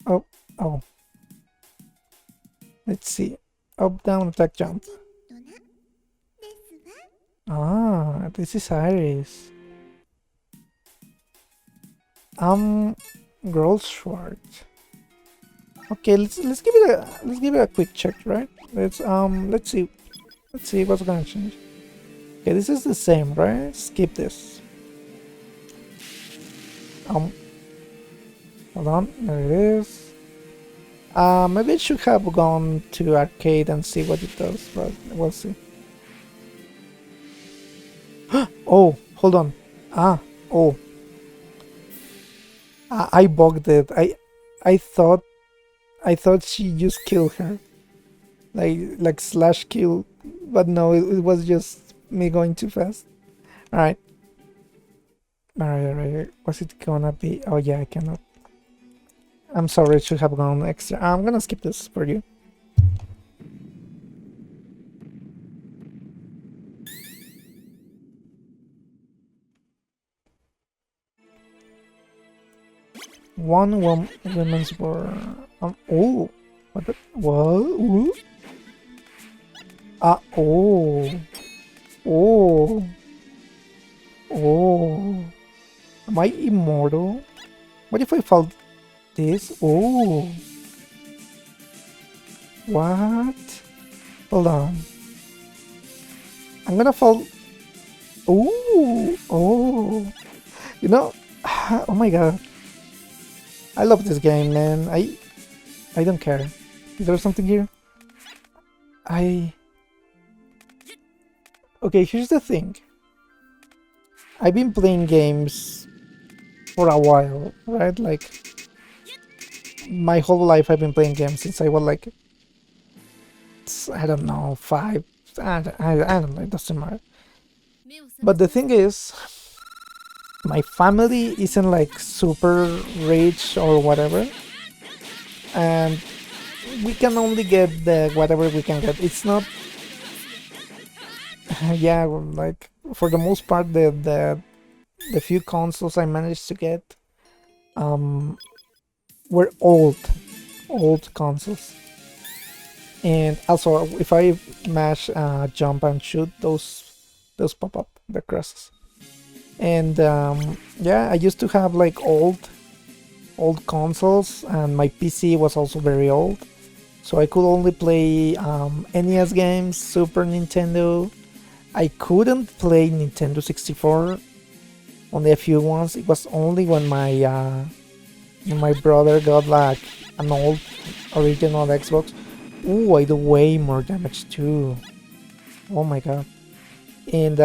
Oh, oh. Let's see. Up, down, attack, jump. Ah, this is Iris. Grollschwert. Okay, let's give it a quick check, right? Let's see what's gonna change. Okay, this is the same, right? Skip this. Hold on, there it is. Maybe it should have gone to arcade and see what it does, but we'll see. Oh, hold on. Oh. I bugged it. I thought she just killed her. Like slash kill, but no, it was just me going too fast. Alright. Alright. What's it gonna be? Oh yeah, I cannot. I'm sorry, it should have gone extra. I'm gonna skip this for you. One women's war. Oh, what? What? Ooh. Oh, oh, oh. Am I immortal? What if I fall this? Oh, what? Hold on. I'm gonna fall. Oh. You know, oh my god. I love this game, man. I don't care. Is there something here? Okay, here's the thing. I've been playing games for a while, right? Like, my whole life I've been playing games since I was like, I don't know, 5. I don't know, it doesn't matter. But the thing is, my family isn't like super rich or whatever, and we can only get the whatever we can get. It's not yeah, like for the most part the few consoles I managed to get were old consoles. And also if I mash jump and shoot, those pop up the crosses. And yeah, I used to have like old consoles, and my PC was also very old, so I could only play NES games, Super Nintendo. I couldn't play Nintendo 64, only a few ones. It was only when my brother got like an old original Xbox. Ooh, I do way more damage too. Oh my god. And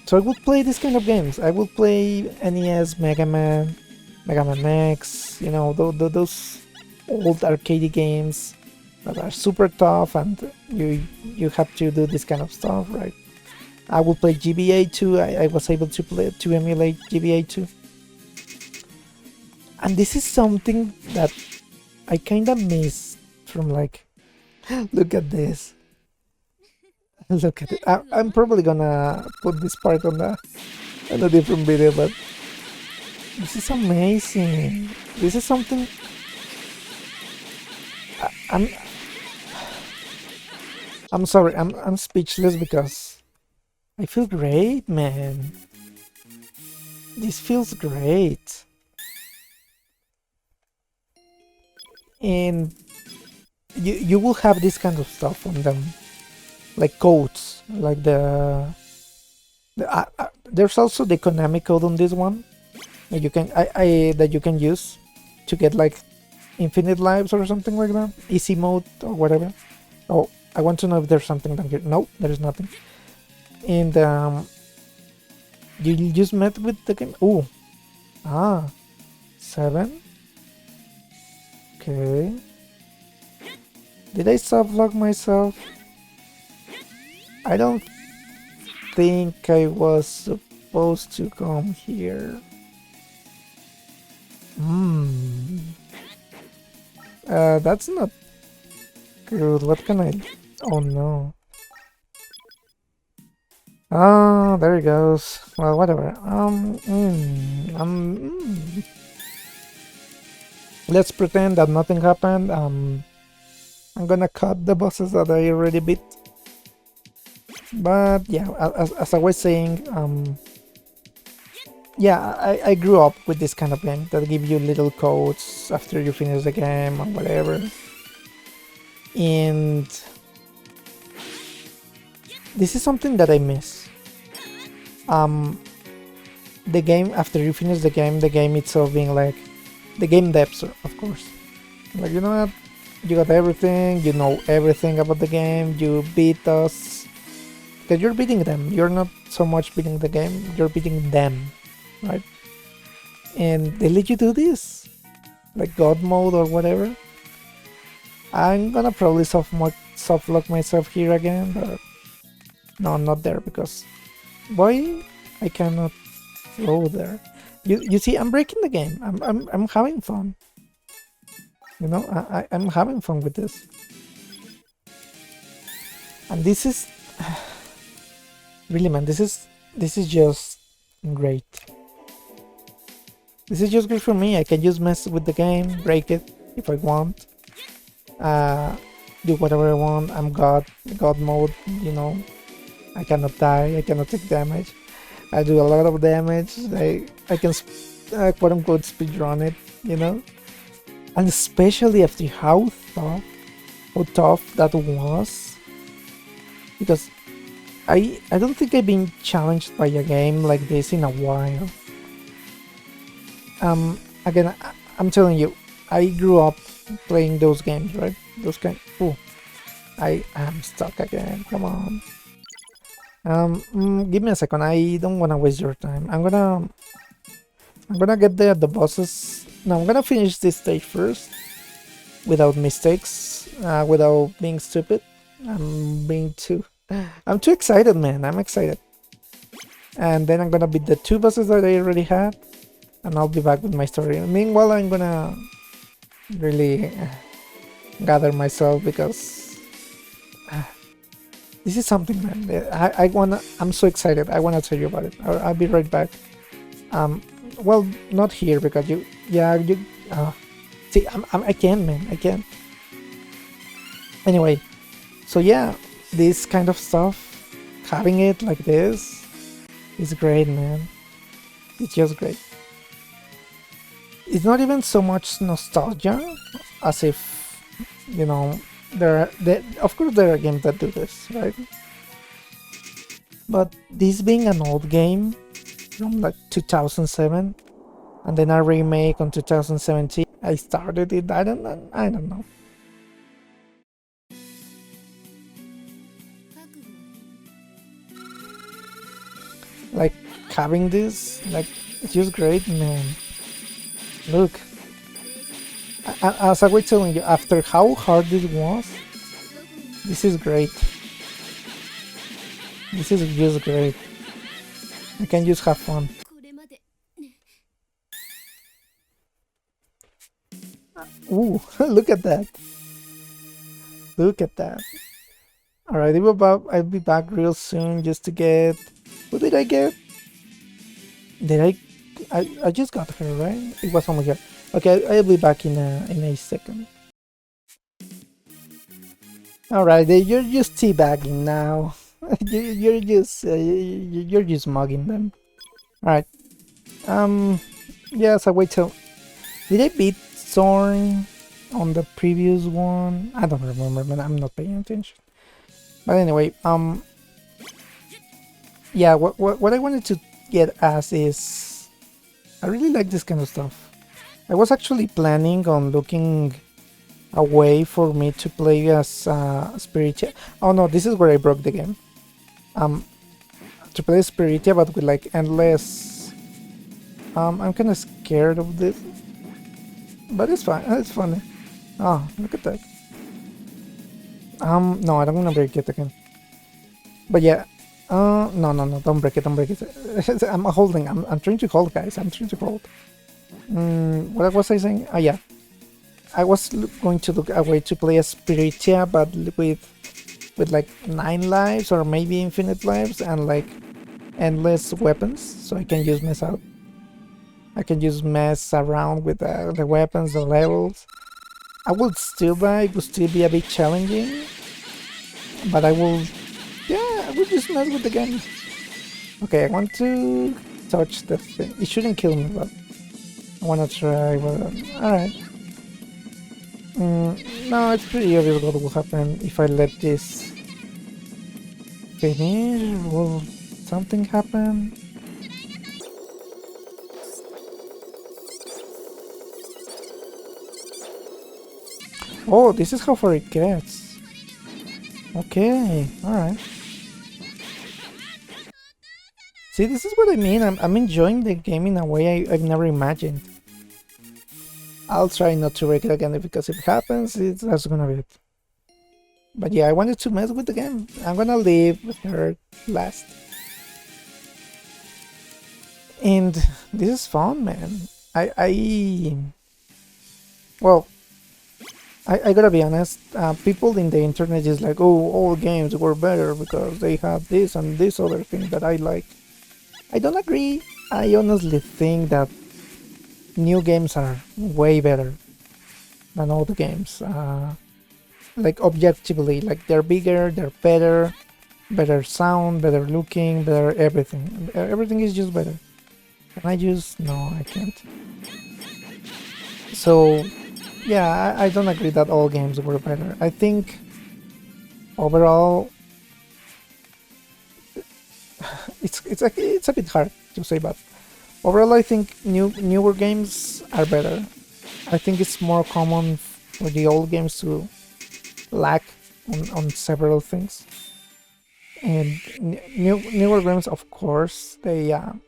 so I would play this kind of games. I would play NES, Mega Man X, you know, those old arcade games that are super tough, and you have to do this kind of stuff, right? I would play GBA 2. I was able to emulate GBA 2. And this is something that I kind of miss from, like, look at this. Look at it. I'm probably gonna put this part on a different video, but this is amazing. This is something. I'm sorry. I'm speechless because I feel great, man. This feels great. And you will have this kind of stuff on them, like codes, like there's also the Konami code on this one that you can that you can use to get like infinite lives or something like that, easy mode or whatever. Oh, I want to know if there's something down here. No, there's nothing. And you just met with the game. Oh, 7. Okay. Did I soft-lock myself? I don't think I was supposed to come here. That's not good. What can I... Oh no. Ah, there it goes. Well, whatever. let's pretend that nothing happened. I'm gonna cut the bosses that I already beat. But yeah, as I was saying, yeah, I grew up with this kind of game that give you little codes after you finish the game or whatever. And this is something that I miss. The game, after you finish the game itself being like, the game depths, of course. Like, you know what? You got everything, you know everything about the game, you beat us. Because you're beating them, you're not so much beating the game, you're beating them, right? And they let you do this, like God mode or whatever. I'm gonna probably soft lock myself here again, but no, I'm not there because why I cannot go there. You see, I'm breaking the game. I'm having fun. You know, I'm having fun with this. And this is really, man, this is just great. This is just great for me. I can just mess with the game, break it if I want. Do whatever I want. I'm God mode, you know. I cannot die, I cannot take damage. I do a lot of damage. I can quote unquote speedrun it, you know. And especially after how tough that was. Because I don't think I've been challenged by a game like this in a while. Again, I'm telling you, I grew up playing those games, right? Those kind. Oh, I am stuck again. Come on. Give me a second. I don't wanna waste your time. I'm gonna get the bosses. No, I'm gonna finish this stage first, without mistakes, without being stupid. I'm too excited, man. I'm excited. And then I'm gonna beat the 2 bosses that I already had, and I'll be back with my story. Meanwhile, I'm gonna really gather myself because this is something, man. I'm so excited. I wanna tell you about it. I'll be right back. Well, not here because see, I can, man. I can. Anyway, so yeah, this kind of stuff, having it like this, is great, man. It's just great. It's not even so much nostalgia, as if, you know, of course there are games that do this, right? But this being an old game from like 2007, and then a remake on 2017, I started it. I don't know. Like having this, like, it's just great, man. Look, as I was telling you, after how hard it was, this is great. This is just great. I can just have fun. Ooh, look at that. Look at that. Alright, I'll be back real soon just to get... What did I get? I just got her, right? It was over here. Okay, I'll be back in a second. Alright, you're just teabagging now. you're just mugging them. Alright. Yes, I wait till... Did I beat Zorn on the previous one? I don't remember, man. I'm not paying attention. But anyway, yeah, what I wanted to get as is, I really like this kind of stuff. I was actually planning on looking a way for me to play as Spiritia. Oh no, this is where I broke the game. To play Spiritia, but with like endless. I'm kind of scared of this, but it's fine. It's funny. Oh, look at that. No, I don't wanna break it again. But yeah. No, don't break it, don't break it. I'm holding, I'm trying to hold, guys, I'm trying to hold. What was I saying? Oh yeah. I was going to look a way to play a Spiritia, but with like 9 lives or maybe infinite lives and like endless weapons, so I can use myself. I can just mess around with the weapons, the levels. I would still die, it would still be a bit challenging, but I will, yeah, I will just mess with the game. Okay, I want to touch the thing. It shouldn't kill me, but I want to try, but alright. No, it's pretty obvious what will happen if I let this finish. Will something happen? Oh, this is how far it gets. Okay, alright. See, this is what I mean. I'm enjoying the game in a way I've never imagined. I'll try not to break it again because if it happens, that's gonna be it. But yeah, I wanted to mess with the game. I'm gonna leave her last. And this is fun, man. Well, I gotta be honest, people in the internet is like, oh, all games were better because they have this and this other thing that I like. I don't agree. I honestly think that new games are way better than old games. Like objectively, like they're bigger, they're better sound, better looking, better everything. Everything is just better. And no, I can't. So, yeah, I don't agree that all games were better. I think overall, it's a bit hard to say, but overall, I think newer games are better. I think it's more common for the old games to lack on several things, and newer games, of course, they aren't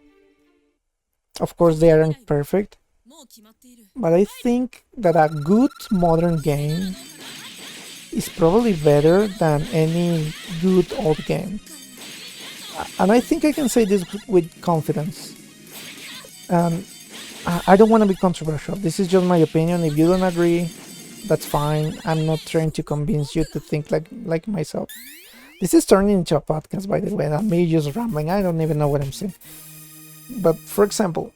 perfect, but I think that a good modern game is probably better than any good old game. And I think I can say this with confidence. I don't want to be controversial. This is just my opinion. If you don't agree, that's fine. I'm not trying to convince you to think like myself. This is turning into a podcast, by the way, and me just rambling. I don't even know what I'm saying. But for example,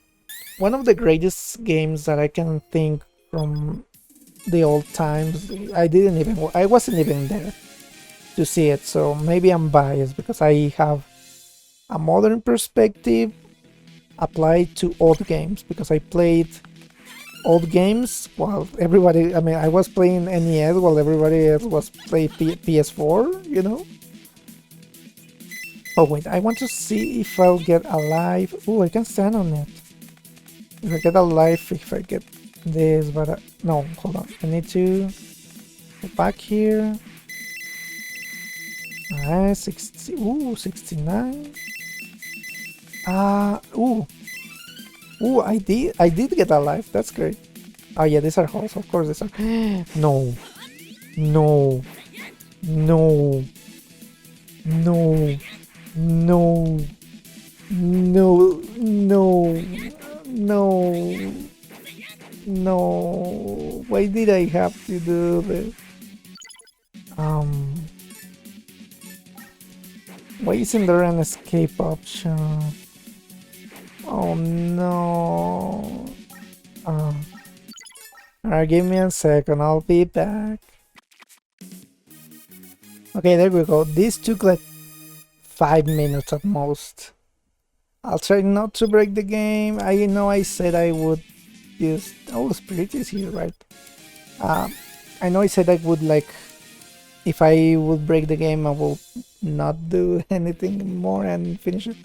one of the greatest games that I can think from the old times, I wasn't even there to see it, so maybe I'm biased because I have a modern perspective applied to old games because I played old games while everybody, I was playing NES while everybody else was playing PS4, you know? Oh wait, I want to see if I'll get alive. Oh, I can stand on it. If I get alive, if I get this, but no, hold on. I need to go back here. Alright, 60, 69. I did get alive. That's great. Oh yeah, these are holes. Of course, these are. No, no, no, no, no, no, no, no, no. Why did I have to do this? Why isn't there an escape option? Oh no. Alright, give me a second, I'll be back. Okay, there we go. This took like 5 minutes at most. I'll try not to break the game. I know I said I would use... Oh, Spirit is here, right? I know I said I would like... If I would break the game, I will not do anything more and finish it.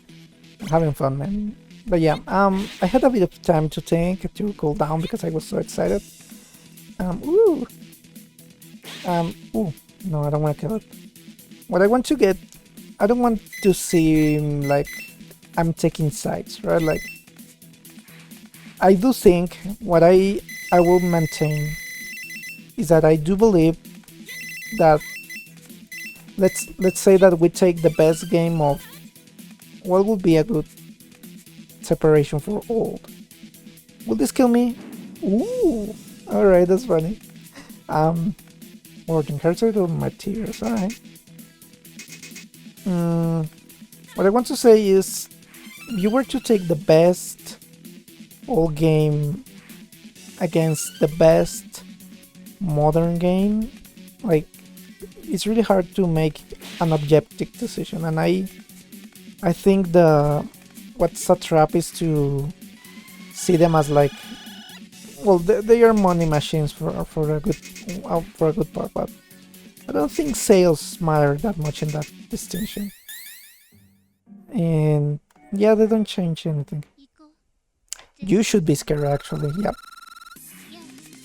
I'm having fun, man. But yeah, I had a bit of time to think, to cool down because I was so excited. Ooh, no, I don't want to kill it. What I want to get, I don't want to seem like I'm taking sides, right? Like, I do think what I will maintain is that I do believe that let's say that we take the best game of what would be a good separation for old. Will this kill me? Ooh, alright, that's funny. Working cards are doing my tears, alright. What I want to say is, if you were to take the best old game against the best modern game, like it's really hard to make an objective decision. And I think what's a trap is to see them as like, well, they are money machines for a good part, but I don't think sales matter that much in that distinction. And yeah, they don't change anything. You should be scared, actually. Yep.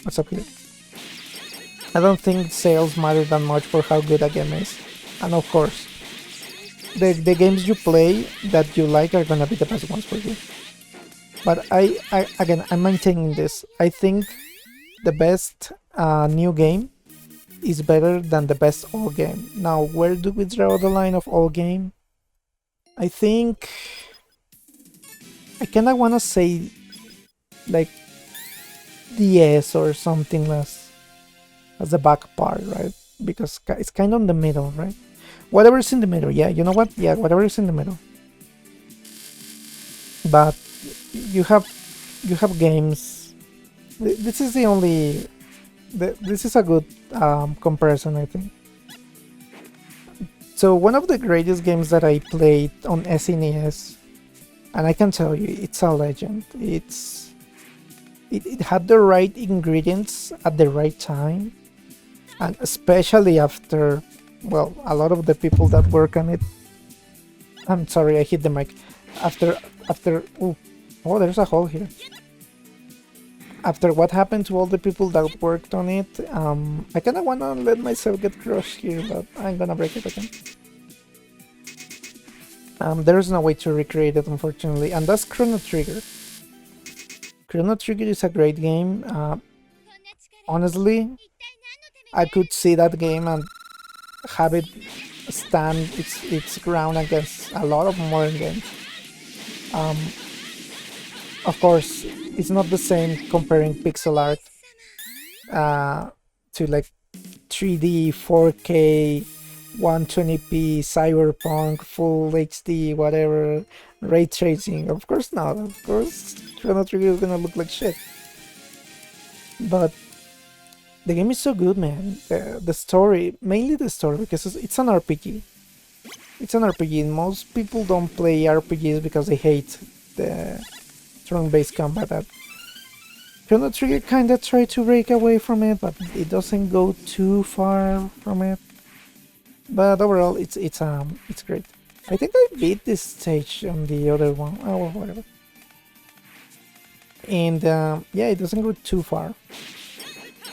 What's up here? I don't think sales matter that much for how good a game is. And of course, the games you play that you like are gonna be the best ones for you. But again, I'm maintaining this. I think the best new game is better than the best old game. Now, where do we draw the line of old game? I think I kinda wanna say like DS or something less as the back part, right? Because it's kind of in the middle, right? Whatever is in the middle, yeah, you know what? Yeah, whatever is in the middle. But you have games. This is the only. This is a good comparison, I think. So one of the greatest games that I played on SNES, and I can tell you, it's a legend. It had the right ingredients at the right time, and especially after, well, a lot of the people that work on it. I'm sorry, I hit the mic. After, oh, there's a hole here. After what happened to all the people that worked on it, I kinda wanna let myself get crushed here, but I'm gonna break it again. There's no way to recreate it, unfortunately, and that's Chrono Trigger. Chrono Trigger is a great game. Honestly, I could see that game and have it stand its ground against a lot of modern games. Of course, it's not the same comparing pixel art to like 3D, 4K, 120p, cyberpunk, full HD, whatever, ray tracing. Of course not. Of course, Chrono Trigger is gonna look like shit. But the game is so good, man. The story, mainly the story, because it's an RPG. It's an RPG. Most people don't play RPGs because they hate the turn-based combat. Chrono Trigger kinda tried to break away from it, but it doesn't go too far from it. But overall, it's great. I think I beat this stage on the other one. Oh, well, whatever. And yeah, it doesn't go too far.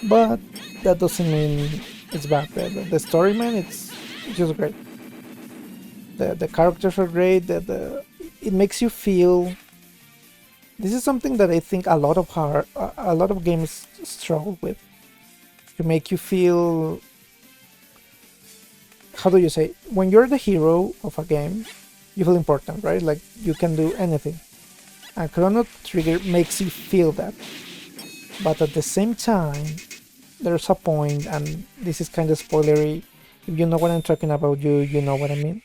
But that doesn't mean it's bad. The story, man, it's just great. The characters are great. It makes you feel. This is something that I think a lot of games struggle with. To make you feel. How do you say? When you're the hero of a game, you feel important, right? Like you can do anything. And Chrono Trigger makes you feel that. But at the same time, there's a point, and this is kind of spoilery. If you know what I'm talking about, you know what I mean.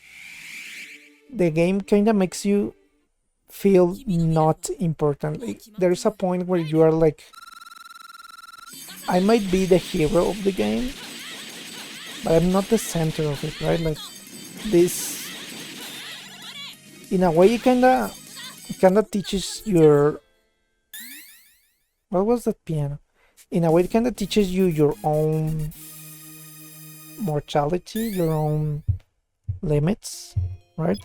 The game kind of makes you feel not important. Like, there's a point where you are like, I might be the hero of the game, but I'm not the center of it, right? Like this, in a way, it kind of teaches your. What was that piano? In a way, it kind of teaches you your own mortality, your own limits, right?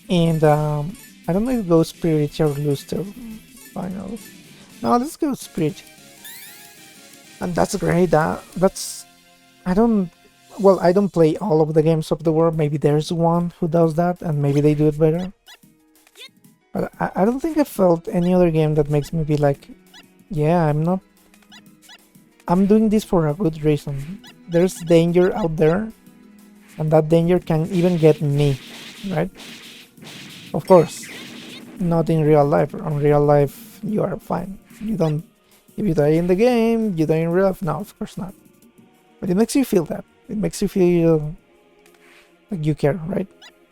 And I don't know if go spirit or lose to final. No, let's go spirit. And that's great. That's I don't play all of the games of the world. Maybe there's one who does that, and maybe they do it better. But I don't think I felt any other game that makes me be like, yeah, I'm doing this for a good reason. There's danger out there, and that danger can even get me, right? Of course, not in real life. In real life, you are fine. You don't. If you die in the game, you die in real life. No, of course not. But it makes you feel that. It makes you feel like you care, right?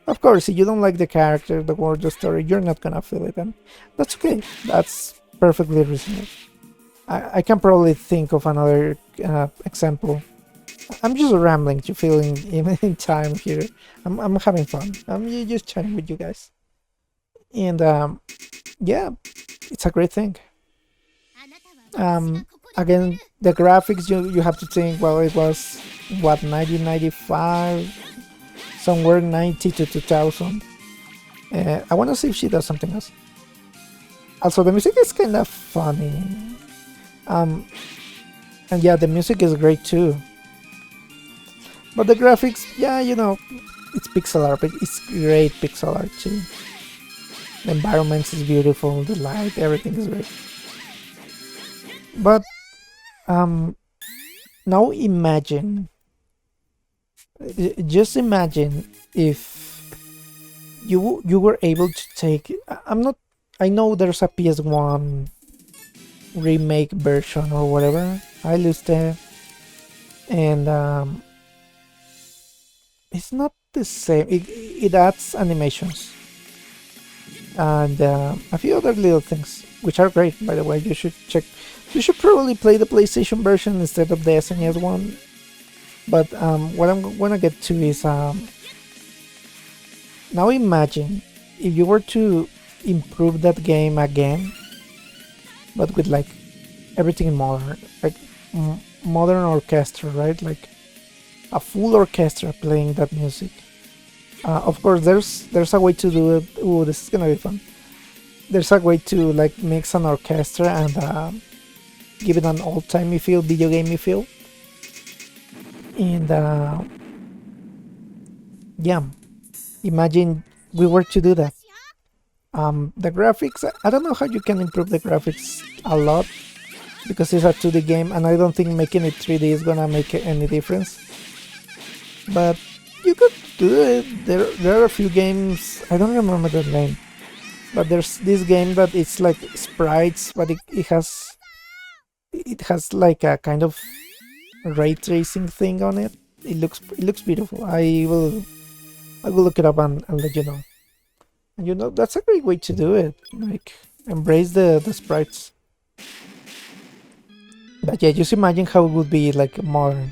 Of course, if you don't like the character, the world, the story, you're not gonna feel it, and that's okay. That's perfectly reasonable. I can probably think of another example. I'm just rambling to fill in time here. I'm having fun. I'm just chatting with you guys, and yeah, it's a great thing. Again, the graphics, you have to think. Well, it was what, 1995, somewhere 90 to 2000. I want to see if she does something else. Also, the music is kind of funny. And yeah, the music is great too. But the graphics, yeah, you know, it's pixel art, but it's great pixel art too. The environment is beautiful, the light, everything is great. But now imagine, just imagine if you were able to take. I know there's a PS1 remake version or whatever. I lost it, and it's not the same. It adds animations and a few other little things, which are great, by the way. You should check. You should probably play the PlayStation version instead of the SNES one. But what I'm gonna get to is now imagine if you were to improve that game again, but with like everything in modern, like modern orchestra, right? Like a full orchestra playing that music. Of course, there's a way to do it. Ooh, this is gonna be fun. There's a way to like mix an orchestra and give it an old-timey feel, video gamey feel. And yeah, imagine we were to do that. The graphics, I don't know how you can improve the graphics a lot because it's a 2D game, and I don't think making it 3D is gonna make any difference. But you could do it. There are a few games, I don't remember the name, but there's this game that it's like sprites, but it has like a kind of ray tracing thing on it. It looks beautiful. I will look it up and let you know. And you know, that's a great way to do it. Like embrace the sprites. But yeah, just imagine how it would be like modern.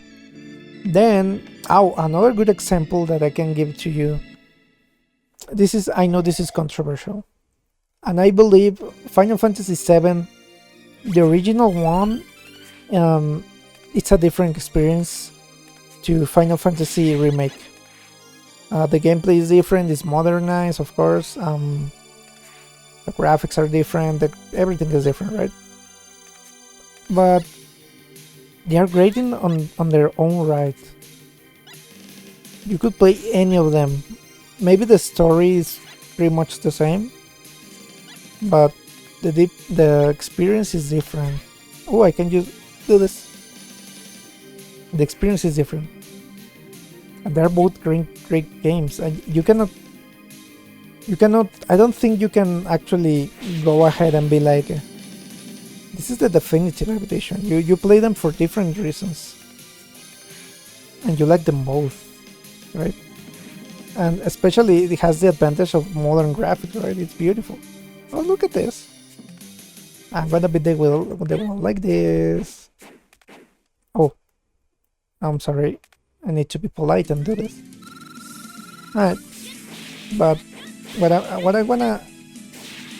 Then, another good example that I can give to you. I know this is controversial, and I believe Final Fantasy VII, the original one, it's a different experience to Final Fantasy Remake. The gameplay is different, it's modernized, of course. The graphics are different, everything is different, right? But they are great on their own right. You could play any of them. Maybe the story is pretty much the same, but the experience is different. Oh, I can just do this. The experience is different. And they're both great games. And you cannot, I don't think you can actually go ahead and be like, this is the definitive edition. You play them for different reasons. And you like them both, right? And especially it has the advantage of modern graphics, right? It's beautiful. Oh, look at this. I'm gonna be they will like this. Oh, I'm sorry. I need to be polite and do this. Alright. But what I wanna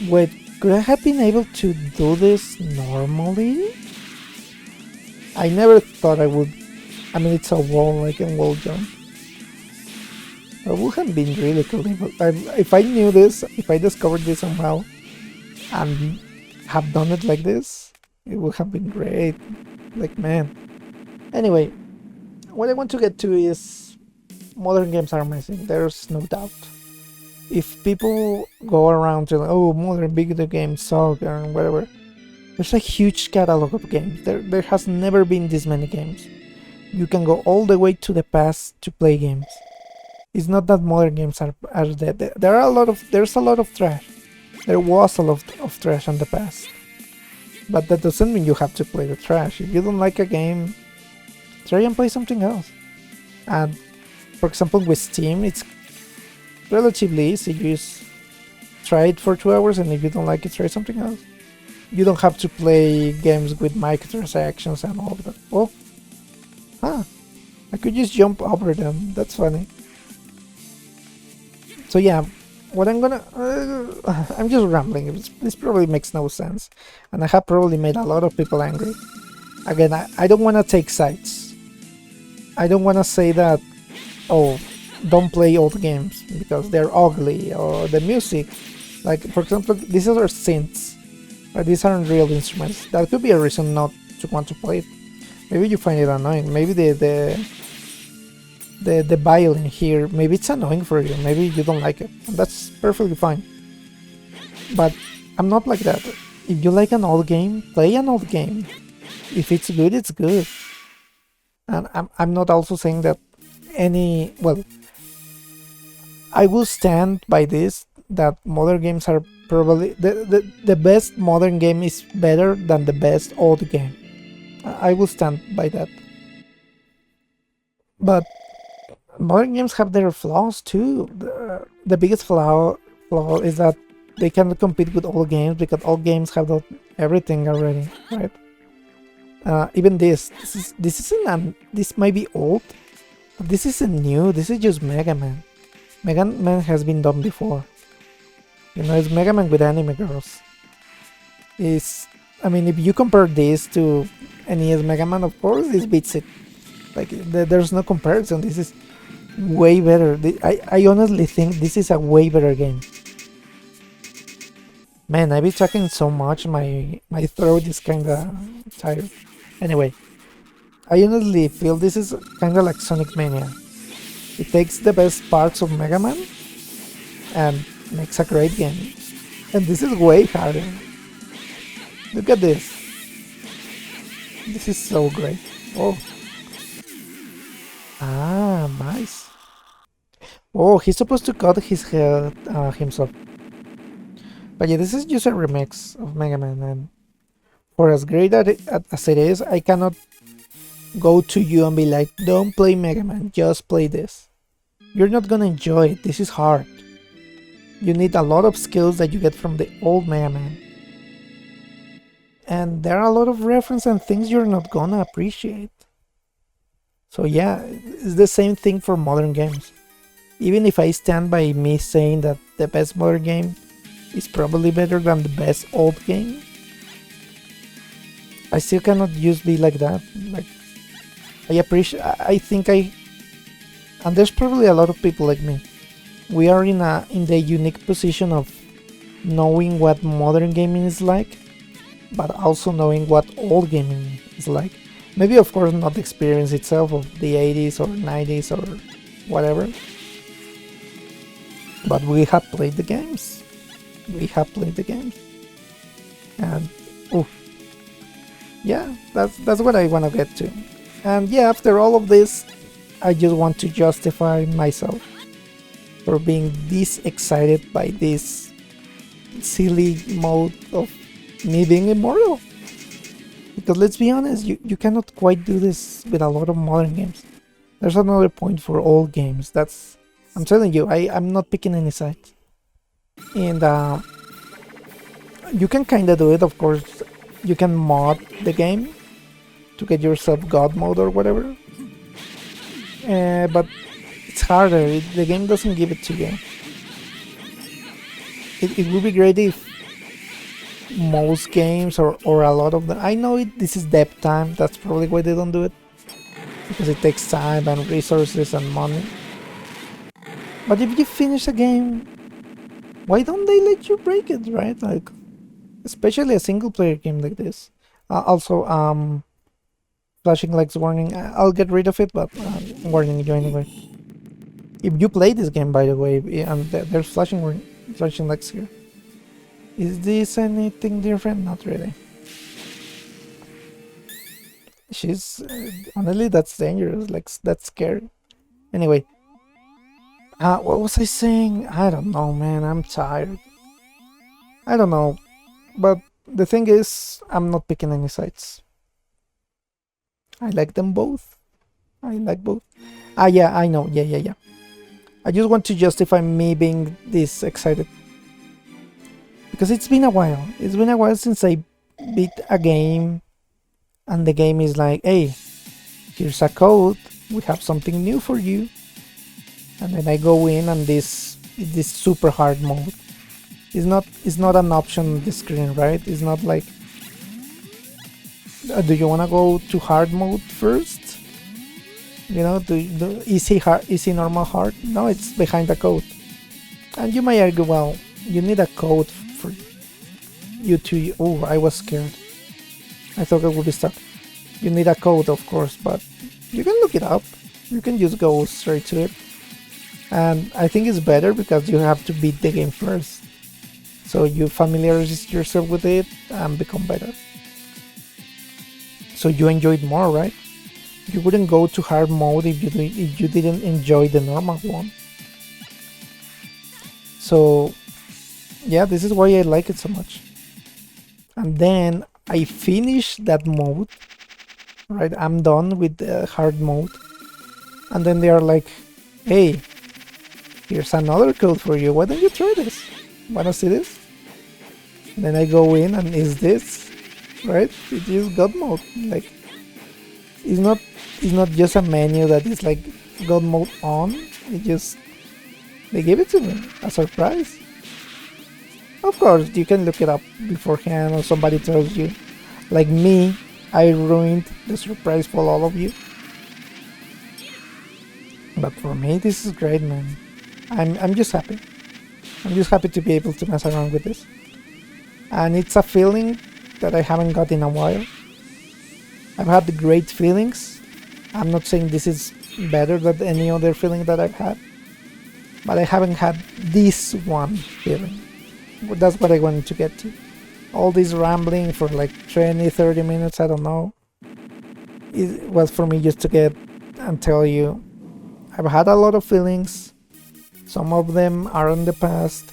wait, could I have been able to do this normally? I never thought I would. I mean, it's a wall, I can wall jump. It would have been really cool if I knew this, if I discovered this somehow and have done it like this, it would have been great. Like, man. Anyway, what I want to get to is modern games are amazing, there's no doubt. If people go around to, oh, modern video games suck and whatever, there's a huge catalog of games. There has never been this many games. You can go all the way to the past to play games. It's not that modern games are dead. There's a lot of trash. There was a lot of trash in the past. But that doesn't mean you have to play the trash. If you don't like a game, try and play something else. And for example with Steam, it's relatively easy. You just try it for 2 hours, and if you don't like it, try something else. You don't have to play games with microtransactions and all of that. Oh, I could just jump over them. That's funny. So yeah, what I'm gonna... I'm just rambling. This probably makes no sense. And I have probably made a lot of people angry. Again, I don't want to take sides. I don't want to say that, oh, don't play old games because they're ugly, or the music. Like, for example, these are synths. But these aren't real instruments. That could be a reason not to want to play it. Maybe you find it annoying. Maybe the violin here, maybe it's annoying for you. Maybe you don't like it. And that's perfectly fine. But I'm not like that. If you like an old game, play an old game. If it's good, it's good. And I'm not also saying that any... Well, I will stand by this, that modern games are probably... The best modern game is better than the best old game. I will stand by that. But modern games have their flaws too. The biggest flaw is that they cannot compete with old games because old games have everything already, right? Even this might be old, but this isn't new. This is just Mega Man. Mega Man has been done before. You know, it's Mega Man with anime girls. I mean, if you compare this to NES Mega Man, of course, this beats it. Like, there's no comparison. This is way better. I honestly think this is a way better game. Man, I've been talking so much, my throat is kinda tired. Anyway, I honestly feel this is kinda like Sonic Mania. It takes the best parts of Mega Man and makes a great game. And this is way harder. Look at this. This is so great. Oh. Ah, nice. Oh, he's supposed to cut his head himself. But yeah, this is just a remix of Mega Man, and for as great as it is, I cannot go to you and be like, don't play Mega Man, just play this. You're not gonna enjoy it. This is hard. You need a lot of skills that you get from the old Mega Man. And there are a lot of references and things you're not gonna appreciate. So yeah, it's the same thing for modern games. Even if I stand by me saying that the best modern game is probably better than the best old game, I still cannot just be like that. Like, I think and there's probably a lot of people like me. We are in the unique position of knowing what modern gaming is like, but also knowing what old gaming is like. Maybe, of course, not the experience itself of the 80s or 90s or whatever, but we have played the games. And yeah, that's what I want to get to. And yeah, after all of this, I just want to justify myself for being this excited by this silly mode of me being immortal. Because let's be honest, you cannot quite do this with a lot of modern games. There's another point for old games. I'm telling you, I'm not picking any sides. And you can kinda do it, of course. You can mod the game to get yourself God mode or whatever. But it's harder. The game doesn't give it to you. It would be great if most games or a lot of them... I know this is dev time. That's probably why they don't do it. Because it takes time and resources and money. But if you finish a game, why don't they let you break it, right? Like, especially a single player game like this. Also, flashing lights warning. I'll get rid of it, but warning you anyway. If you play this game, by the way, and there's flashing lights here. Is this anything different? Not really. She's honestly, that's dangerous. Like, that's scary. Anyway, what was I saying? I don't know, man. I'm tired. I don't know, but the thing is, I'm not picking any sides. I like them both. I like both. Yeah, I know. Yeah. I just want to justify me being this excited. Because it's been a while. It's been a while since I beat a game and the game is like, hey, here's a code, we have something new for you. And then I go in and this super hard mode. It's not an option on the screen, right? It's not like, do you want to go to hard mode first? You know, do easy, hard, easy, normal, hard? No, it's behind the code. And you may argue, well, you need a code for you to... Oh, I was scared. I thought it would be stuck. You need a code, of course, but you can look it up. You can just go straight to it. And I think it's better because you have to beat the game first. So you familiarize yourself with it and become better. So you enjoy it more, right? You wouldn't go to hard mode if you didn't enjoy the normal one. So yeah, this is why I like it so much. And then I finish that mode, right? I'm done with the hard mode. And then they are like, hey, here's another code for you. Why don't you try this? Wanna see this? And then I go in and is this, right? It is God mode. Like, it's not just a menu that is like God mode on. They give it to me, a surprise. Of course, you can look it up beforehand or somebody tells you. Like me, I ruined the surprise for all of you. But for me, this is great, man. I'm just happy. I'm just happy to be able to mess around with this. And it's a feeling that I haven't got in a while. I've had great feelings. I'm not saying this is better than any other feeling that I've had. But I haven't had this one feeling. That's what I wanted to get to. All this rambling for like 20-30 minutes, I don't know. It was for me just to get and tell you I've had a lot of feelings. Some of them are in the past.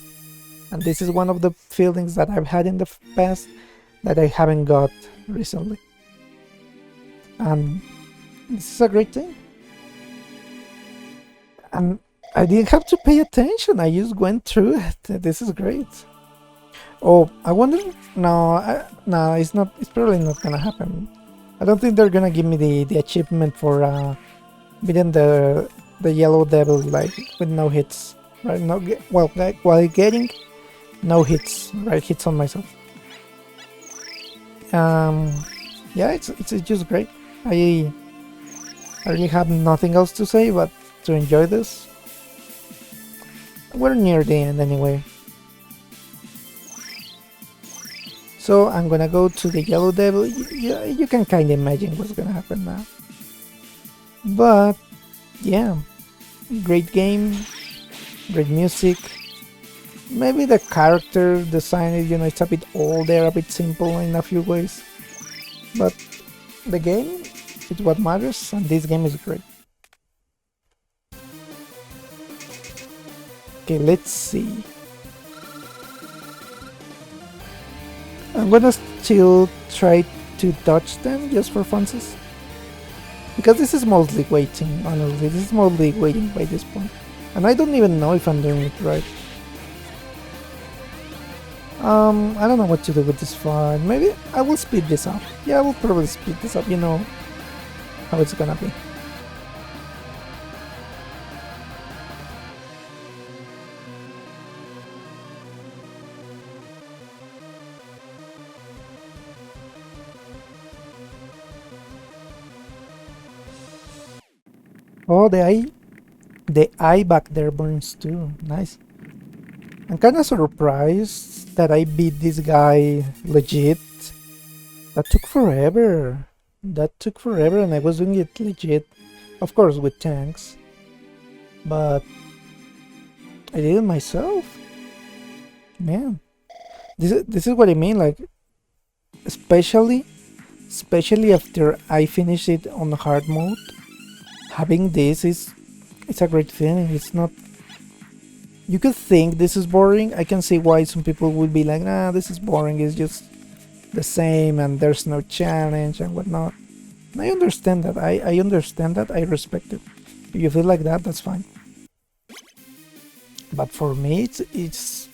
And this is one of the feelings that I've had in the past that I haven't got recently. And this is a great thing. And I didn't have to pay attention. I just went through it. This is great. Oh, I wonder... No, it's not. It's probably not gonna happen. I don't think they're gonna give me the achievement for beating the yellow devil like with no hits, right? No, well, like, while getting no hits, right? Hits on myself. Yeah, it's just great. I really have nothing else to say but to enjoy this. We're near the end anyway. So I'm gonna go to the yellow devil. You can kind of imagine what's gonna happen now. But yeah, great game, great music. Maybe the character design is, it's a bit old there, a bit simple in a few ways. But the game is what matters, and this game is great. Okay, let's see. I'm gonna still try to dodge them just for funsies. Because this is mostly waiting, honestly. This is mostly waiting by this point. And I don't even know if I'm doing it right. I don't know what to do with this fight. Maybe I will speed this up. Yeah, I will probably speed this up, you know how it's gonna be. Oh, the eye back there burns too. Nice. I'm kind of surprised that I beat this guy legit. That took forever. And I was doing it legit. Of course with tanks. But I did it myself. Man. This is what I mean, like especially after I finish it on hard mode. Having this it's a great feeling. It's not... You could think this is boring. I can see why some people would be like, nah, this is boring. It's just the same and there's no challenge and whatnot. And I understand that. I understand that. I respect it. If you feel like that, that's fine. but for me it's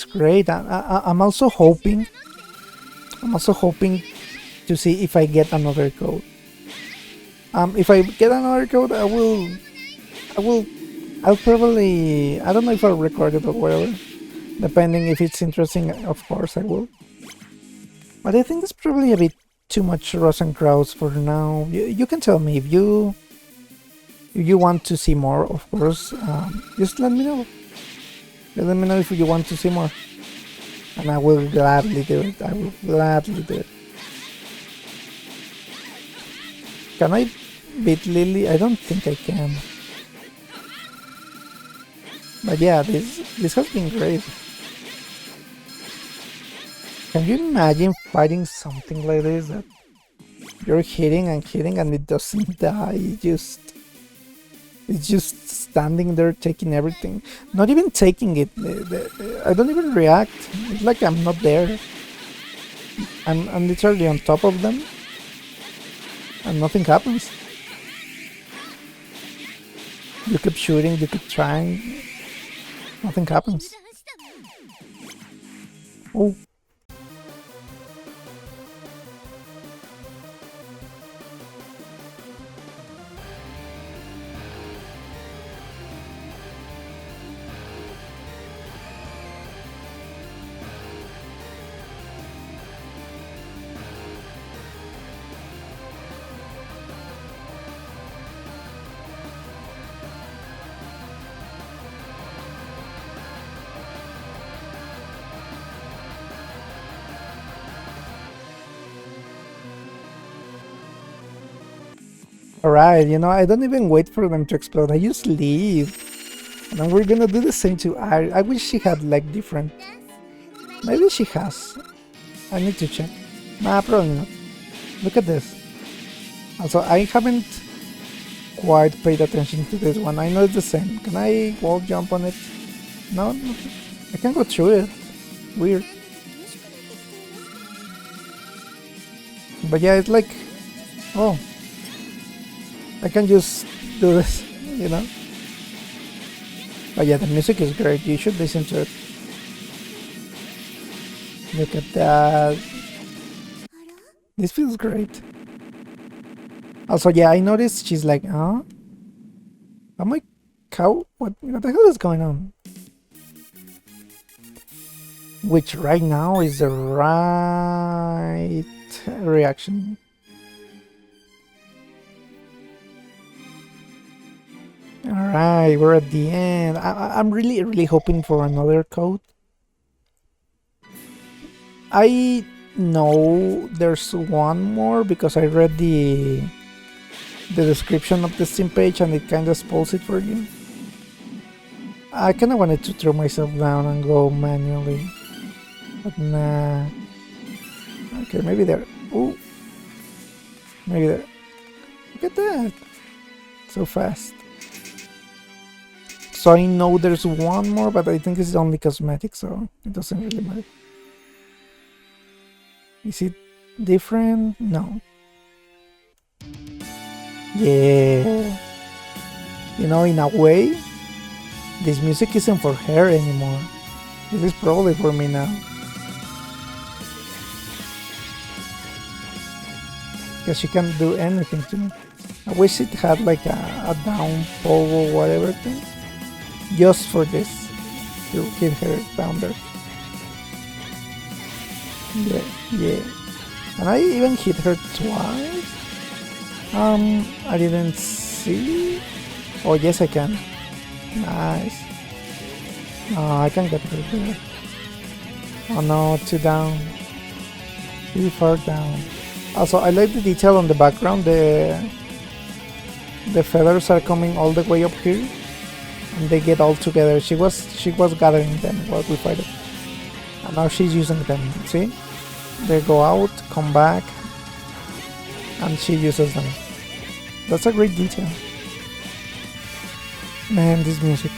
great. I'm also hoping to see if I get another code. If I get another code, I'll probably, I don't know if I'll record it or whatever, depending if it's interesting. Of course I will, but I think it's probably a bit too much Rosenkreuz for now. You can tell me if you want to see more, of course. Just let me know. Let me know if you want to see more, and I will gladly do it. I will gladly do it. Can I beat Lily? I don't think I can. But yeah, this has been great. Can you imagine fighting something like this that you're hitting and it doesn't die? It's just standing there taking everything. Not even taking it. I don't even react. It's like I'm not there. I'm literally on top of them and nothing happens. You keep shooting, you keep trying, nothing happens. Oh. Alright, I don't even wait for them to explode, I just leave. And then we're gonna do the same to Ari. I wish she had like different. Maybe she has. I need to check. Nah, probably not. Look at this. Also, I haven't quite paid attention to this one. I know it's the same. Can I wall jump on it? No? I can go through it. Weird. But yeah, it's like... Oh. I can just do this, But yeah, the music is great. You should listen to it. Look at that. This feels great. Also, yeah, I noticed she's like, huh? Am I cow? What the hell is going on? Which right now is the right reaction. Alright, we're at the end. I'm really hoping for another code. I know there's one more because I read the description of the Steam page and it kind of spoils it for you. I kind of wanted to throw myself down and go manually, but nah. Okay, maybe there. Ooh, maybe there. Look at that, so fast. So I know there's one more, but I think it's only cosmetic, so it doesn't really matter. Is it different? No. Yeah. In a way, this music isn't for her anymore. This is probably for me now. Because she can't do anything to me. I wish it had like a down pole or whatever thing. Just for this, to get her down there. Yeah. And I even hit her twice. I didn't see. Oh, yes, I can. Nice. Oh, I can get her there. Oh no, too down. Too far down. Also, I like the detail on the background. The feathers are coming all the way up here. And they get all together. She was gathering them while we fight it. And now she's using them. See? They go out, come back, and she uses them. That's a great detail. Man, this music.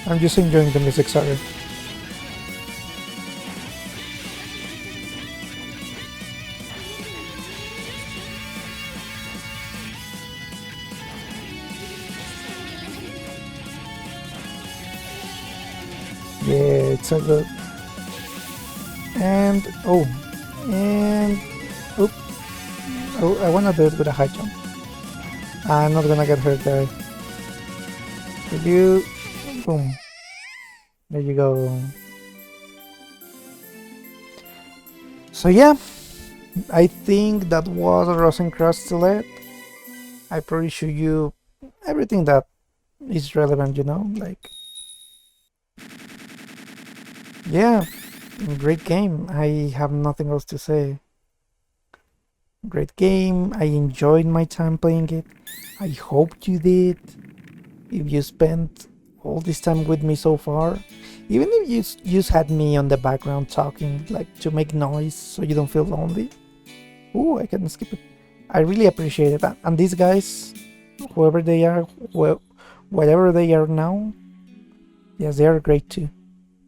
I'm just enjoying the music, sorry. it's so good. And oh, I wanna do it with a high jump. I'm not gonna get hurt there. Did you? Boom. There you go. So yeah, I think that was RosenkreuzStillette. I probably showed you everything that is relevant, you know, like, yeah, great game. I have nothing else to say. Great game. I enjoyed my time playing it. I hope you did. If you spent all this time with me so far, even if you just had me on the background talking, like to make noise so you don't feel lonely. Ooh, I can skip it. I really appreciate it. And these guys, whoever they are, whatever they are now, yes, they are great too.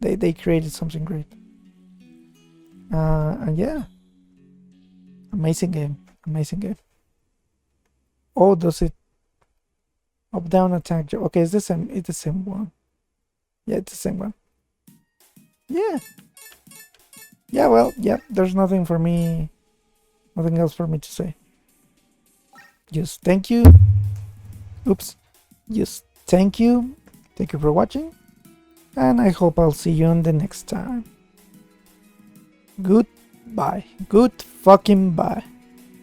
They created something great. And yeah, amazing game, amazing game. Oh, does it up down attack? Okay, it's the same. It's the same one. Yeah, it's the same one. Yeah. Yeah. Well, yeah. There's nothing for me. Nothing else for me to say. Just thank you. Oops. Just thank you. Thank you for watching. And I hope I'll see you on the next time. Goodbye. Good fucking bye.